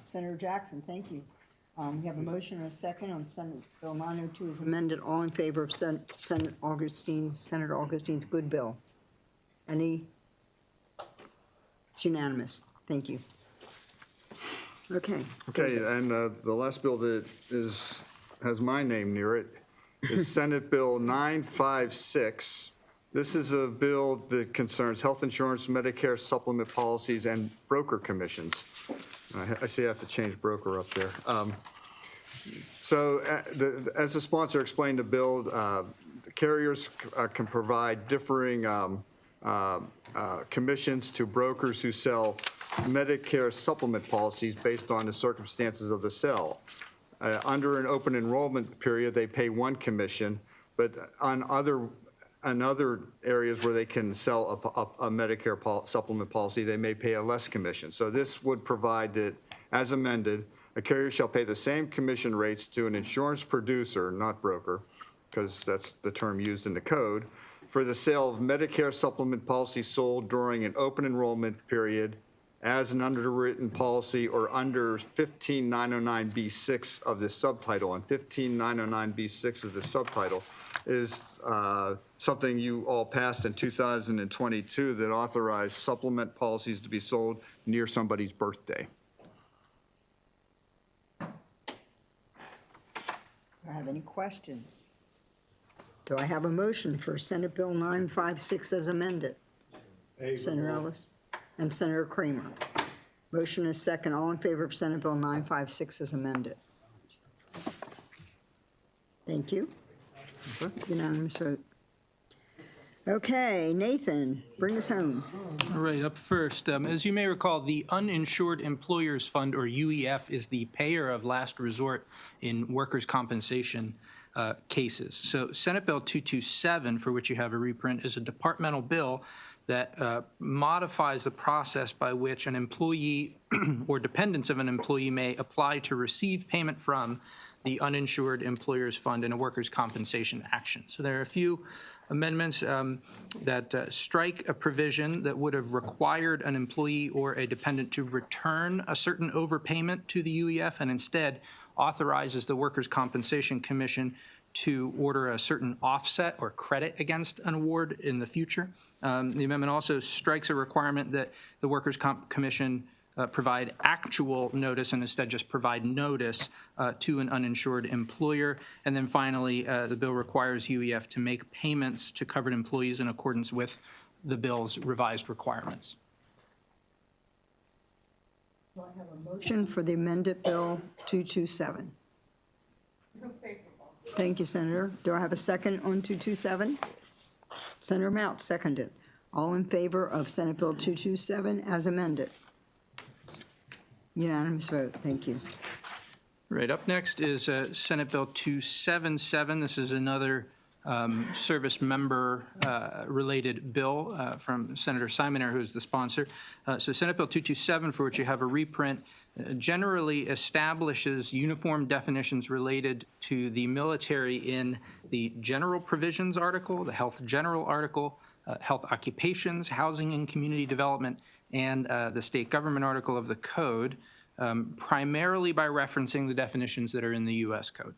Senator Jackson, thank you. We have a motion and a second on Senate Bill 902 as amended. All in favor of Senator Augustine's good bill? Any? It's unanimous. Thank you. Okay. Okay, and the last bill that has my name near it is Senate Bill 956. This is a bill that concerns health insurance, Medicare supplement policies, and broker commissions. I see I have to change broker up there. So as the sponsor explained the bill, carriers can provide differing commissions to brokers who sell Medicare supplement policies based on the circumstances of the sale. Under an open enrollment period, they pay one commission, but on other areas where they can sell a Medicare supplement policy, they may pay a less commission. So this would provide that, as amended, a carrier shall pay the same commission rates to an insurance producer, not broker, because that's the term used in the code, for the sale of Medicare supplement policy sold during an open enrollment period as an underwritten policy or under 15909B6 of this subtitle. And 15909B6 of the subtitle is something you all passed in 2022 that authorized supplement policies to be sold near somebody's birthday. Do I have any questions? Do I have a motion for Senate Bill 956 as amended? Senator Ellis and Senator Kramer. Motion is second. All in favor of Senate Bill 956 as amended? Thank you. Unanimous vote. Okay, Nathan, bring us home. All right, up first, as you may recall, the Uninsured Employers Fund, or UEF, is the payer of last resort in workers' compensation cases. So Senate Bill 227, for which you have a reprint, is a departmental bill that modifies the process by which an employee or dependents of an employee may apply to receive payment from the Uninsured Employers Fund in a workers' compensation action. So there are a few amendments that strike a provision that would have required an employee or a dependent to return a certain overpayment to the UEF, and instead authorizes the Workers' Compensation Commission to order a certain offset or credit against an award in the future. The amendment also strikes a requirement that the Workers' Comp Commission provide actual notice and instead just provide notice to an uninsured employer. And then finally, the bill requires UEF to make payments to covered employees in accordance with the bill's revised requirements. Do I have a motion for the amended Bill 227? Thank you, Senator. Do I have a second on 227? Senator Mount seconded. All in favor of Senate Bill 227 as amended? Unanimous vote. Thank you. Right, up next is Senate Bill 277. This is another service member related bill from Senator Simoner, who is the sponsor. So Senate Bill 227, for which you have a reprint, generally establishes uniform definitions related to the military in the general provisions article, the health general article, health occupations, housing and community development, and the state government article of the code, primarily by referencing the definitions that are in the U.S. code.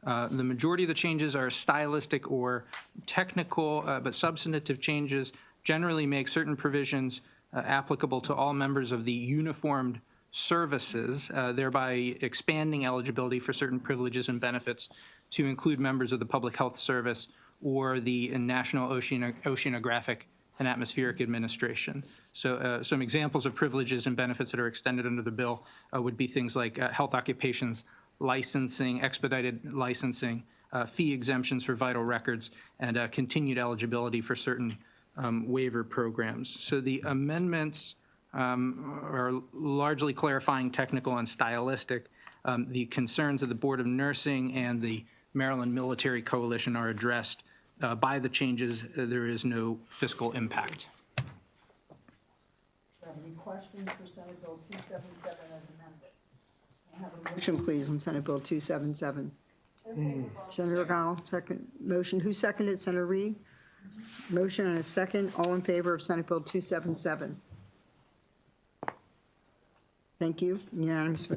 The majority of the changes are stylistic or technical, but substantive changes generally make certain provisions applicable to all members of the uniformed services, thereby expanding eligibility for certain privileges and benefits to include members of the Public Health Service or the National Oceanographic and Atmospheric Administration. So some examples of privileges and benefits that are extended under the bill would be things like health occupations licensing, expedited licensing, fee exemptions for vital records, and continued eligibility for certain waiver programs. So the amendments are largely clarifying technical and stylistic. The concerns of the Board of Nursing and the Maryland Military Coalition are addressed by the changes. There is no fiscal impact. Any questions for Senate Bill 277 as amended? I have a motion, please, on Senate Bill 277. Senator Gall, second motion. Who seconded? Senator Reed? Motion and a second. All in favor of Senate Bill 277? Thank you. Unanimous.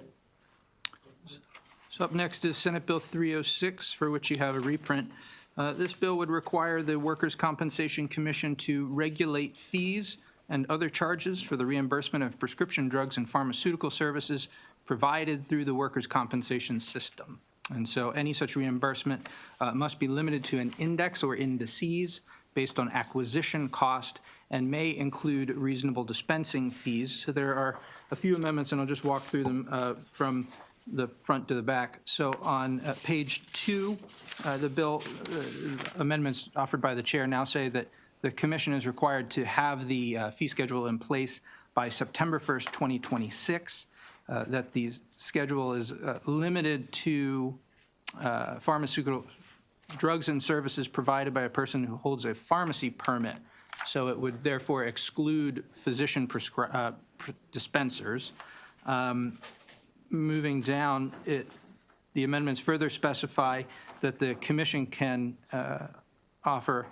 So up next is Senate Bill 306, for which you have a reprint. This bill would require the Workers' Compensation Commission to regulate fees and other charges for the reimbursement of prescription drugs and pharmaceutical services provided through the workers' compensation system. And so any such reimbursement must be limited to an index or indices based on acquisition cost and may include reasonable dispensing fees. So there are a few amendments, and I'll just walk through them from the front to the back. So on page 2, the bill amendments offered by the chair now say that the commission is required to have the fee schedule in place by September 1st, 2026, that the schedule is limited to pharmaceutical drugs and services provided by a person who holds a pharmacy permit. So it would therefore exclude physician dispensers. Moving down, the amendments further specify that the commission can offer,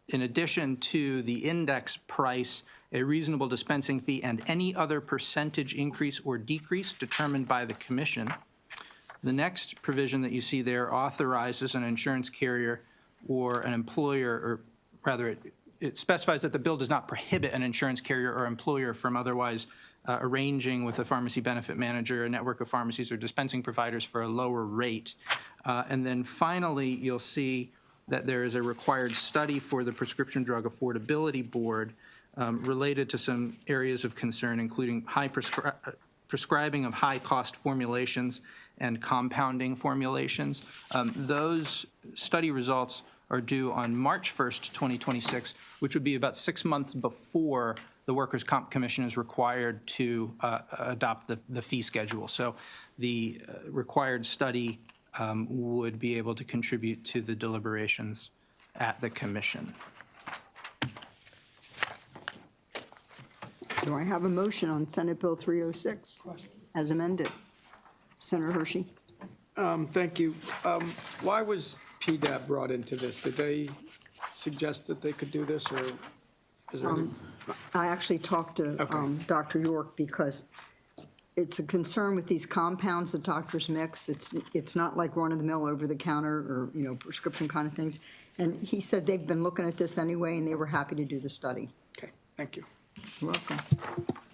in addition to the index price, a reasonable dispensing fee and any other percentage increase or decrease determined by the commission. The next provision that you see there authorizes an insurance carrier or an employer, or rather it specifies that the bill does not prohibit an insurance carrier or employer from otherwise arranging with a pharmacy benefit manager, a network of pharmacies or dispensing providers for a lower rate. And then finally, you'll see that there is a required study for the Prescription Drug Affordability Board related to some areas of concern, including prescribing of high-cost formulations and compounding formulations. Those study results are due on March 1st, 2026, which would be about 6 months before the Workers' Comp Commission is required to adopt the fee schedule. So the required study would be able to contribute to the deliberations at the commission. Do I have a motion on Senate Bill 306 as amended? Senator Hershey? Thank you. Why was PDAB brought into this? Did they suggest that they could do this, or is there any? I actually talked to Dr. York because it's a concern with these compounds that doctors mix. It's not like run-of-the-mill over-the-counter or, prescription kind of things. And he said they've been looking at this anyway, and they were happy to do the study. Okay, thank you. You're welcome.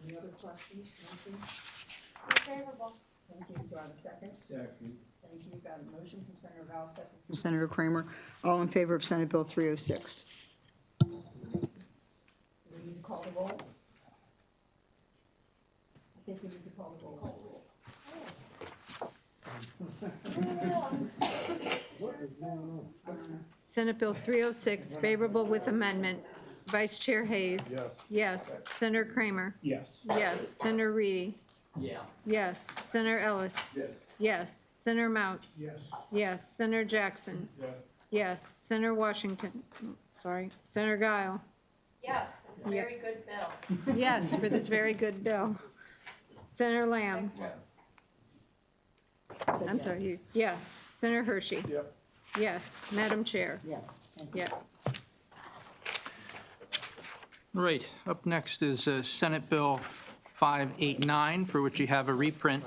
Any other questions? Favorable. Thank you. Do I have a second? Second. Thank you. Got a motion from Senator Val, second from Senator Kramer. All in favor of Senate Bill 306? Do we need to call the roll? I think we need to call the roll. Senate Bill 306, favorable with amendment. Vice Chair Hayes? Yes. Yes. Senator Kramer? Yes. Yes. Senator Reedy? Yeah. Yes. Senator Ellis? Yes. Yes. Senator Mounts? Yes. Yes. Senator Jackson? Yes. Yes. Senator Washington? Sorry. Senator Guile? Yes, it's a very good bill. Yes, for this very good bill. Senator Lamb? I'm sorry, yes. Senator Hershey? Yep. Yes. Madam Chair? Yes. Yeah. Right, up next is Senate Bill 589, for which you have a reprint.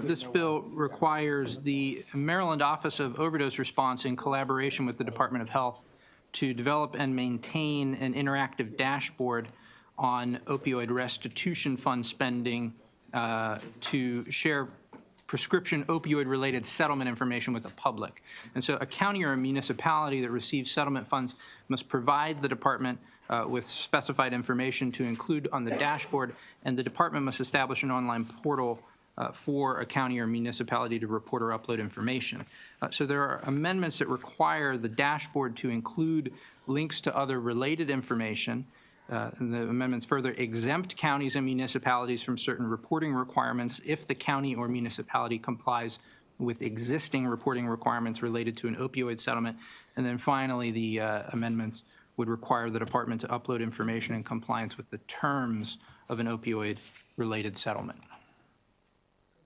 This bill requires the Maryland Office of Overdose Response, in collaboration with the Department of Health, to develop and maintain an interactive dashboard on opioid restitution fund spending to share prescription opioid-related settlement information with the public. And so a county or a municipality that receives settlement funds must provide the department with specified information to include on the dashboard, and the department must establish an online portal for a county or municipality to report or upload information. So there are amendments that require the dashboard to include links to other related information. And the amendments further exempt counties and municipalities from certain reporting requirements if the county or municipality complies with existing reporting requirements related to an opioid settlement. And then finally, the amendments would require the department to upload information in compliance with the terms of an opioid-related settlement.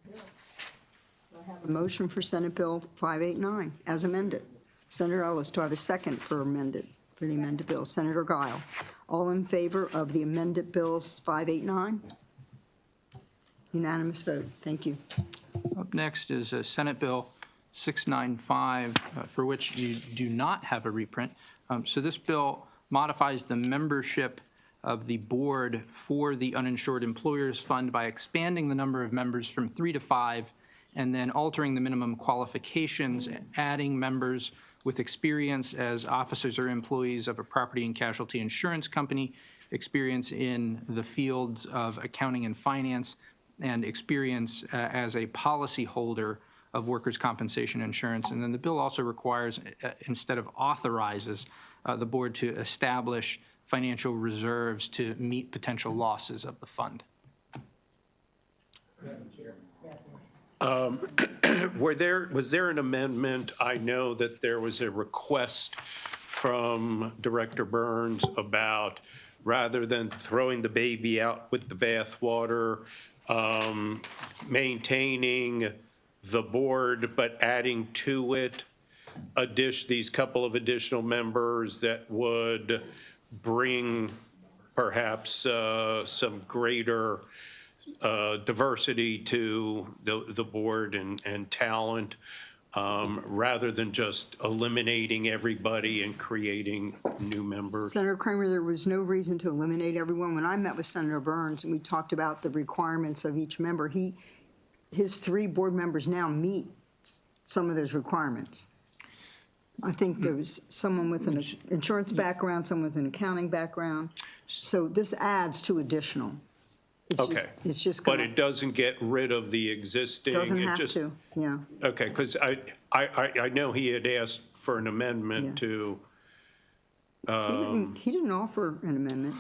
I have a motion for Senate Bill 589 as amended. Senator Ellis, do I have a second for the amended bill? Senator Guile. All in favor of the amended bills 589? Unanimous vote. Thank you. Up next is Senate Bill 695, for which you do not have a reprint. So this bill modifies the membership of the board for the Uninsured Employers Fund by expanding the number of members from 3 to 5, and then altering the minimum qualifications, adding members with experience as officers or employees of a property and casualty insurance company, experience in the fields of accounting and finance, and experience as a policyholder of workers' compensation insurance. And then the bill also requires, instead of authorizes, the board to establish financial reserves to meet potential losses of the fund. Was there an amendment? I know that there was a request from Director Burns about, rather than throwing the baby out with the bathwater, maintaining the board, but adding to it these couple of additional members that would bring perhaps some greater diversity to the board and talent, rather than just eliminating everybody and creating new members. Senator Kramer, there was no reason to eliminate everyone. When I met with Senator Burns and we talked about the requirements of each member, his 3 board members now meet some of those requirements. I think there was someone with an insurance background, someone with an accounting background. So this adds 2 additional. It's just But it doesn't get rid of the existing. Doesn't have to, yeah. Okay, because I know he had asked for an amendment to. He didn't offer an amendment.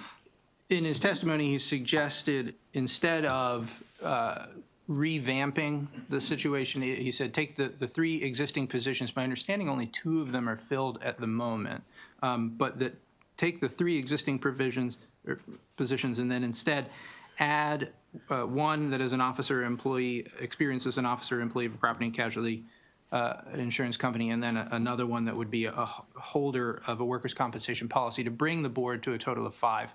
In his testimony, he suggested, instead of revamping the situation, he said, take the 3 existing positions. My understanding, only 2 of them are filled at the moment, but that take the 3 existing positions and then instead add one that is an officer employee, experience as an officer employee of a property and casualty insurance company, and then another one that would be a holder of a workers' compensation policy, to bring the board to a total of 5.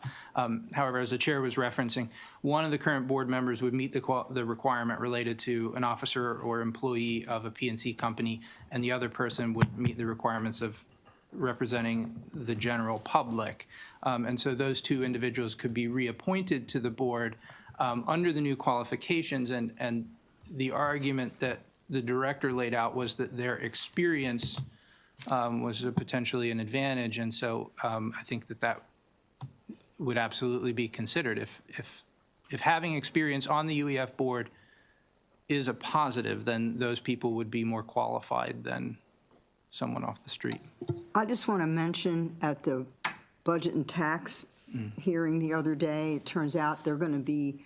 However, as the chair was referencing, one of the current board members would meet the requirement related to an officer or employee of a P&C company, and the other person would meet the requirements of representing the general public. And so those 2 individuals could be reappointed to the board under the new qualifications. And the argument that the director laid out was that their experience was potentially an advantage. And so I think that would absolutely be considered. If having experience on the UEF board is a positive, then those people would be more qualified than someone off the street. I just want to mention at the Budget and Tax hearing the other day, it turns out they're going to be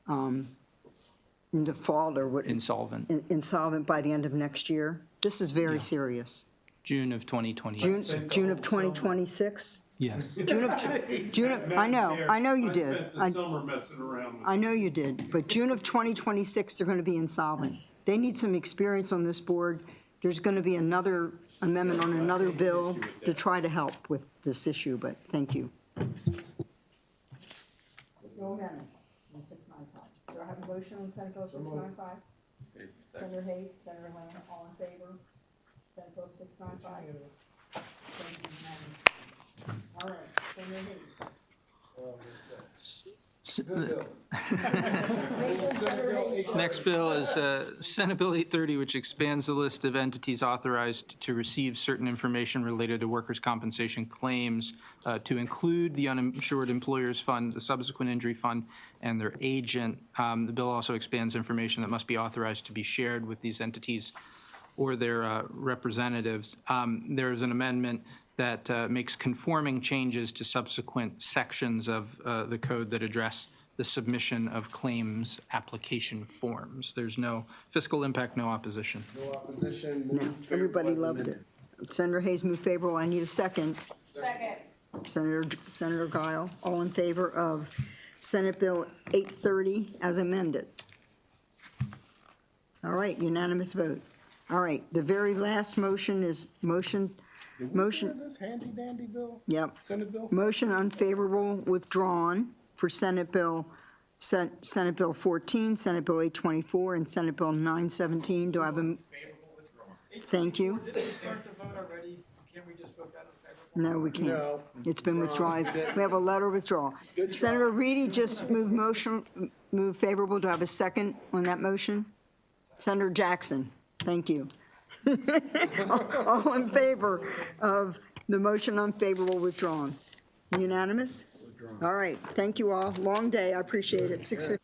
in default or what? Insolvent by the end of next year. This is very serious. June of 2026. June of 2026? Yes. I know you did. Summer messing around. I know you did, but June of 2026, they're going to be insolvent. They need some experience on this board. There's going to be another amendment on another bill to try to help with this issue, but thank you. No amendment on 695. Do I have a motion on Senate Bill 695? Senator Hayes, Senator Lamb, all in favor? Senate Bill 695? Thank you, unanimous. All right, Senator Hayes. Next bill is Senate Bill 830, which expands the list of entities authorized to receive certain information related to workers' compensation claims to include the uninsured employers fund, the subsequent injury fund, and their agent. The bill also expands information that must be authorized to be shared with these entities or their representatives. There's an amendment that makes conforming changes to subsequent sections of the code that address the submission of claims application forms. There's no fiscal impact, no opposition. No opposition. No, everybody loved it. Senator Hayes moved favorable. I need a second. Second. Senator Guile, all in favor of Senate Bill 830 as amended? All right, unanimous vote. All right, the very last motion is motion. This handy dandy bill? Yep. Senate bill? Motion unfavorable withdrawn for Senate Bill 14, Senate Bill 824, and Senate Bill 917. Do I have a? Thank you. Did we start the vote already? Can't we just vote that unfavorable? No, we can't. No. It's been withdrawn. We have a letter of withdrawal. Senator Reedy just moved favorable. Do I have a second on that motion? Senator Jackson, thank you. All in favor of the motion unfavorable withdrawn? Unanimous? All right, thank you all. Long day, I appreciate it. 6:50.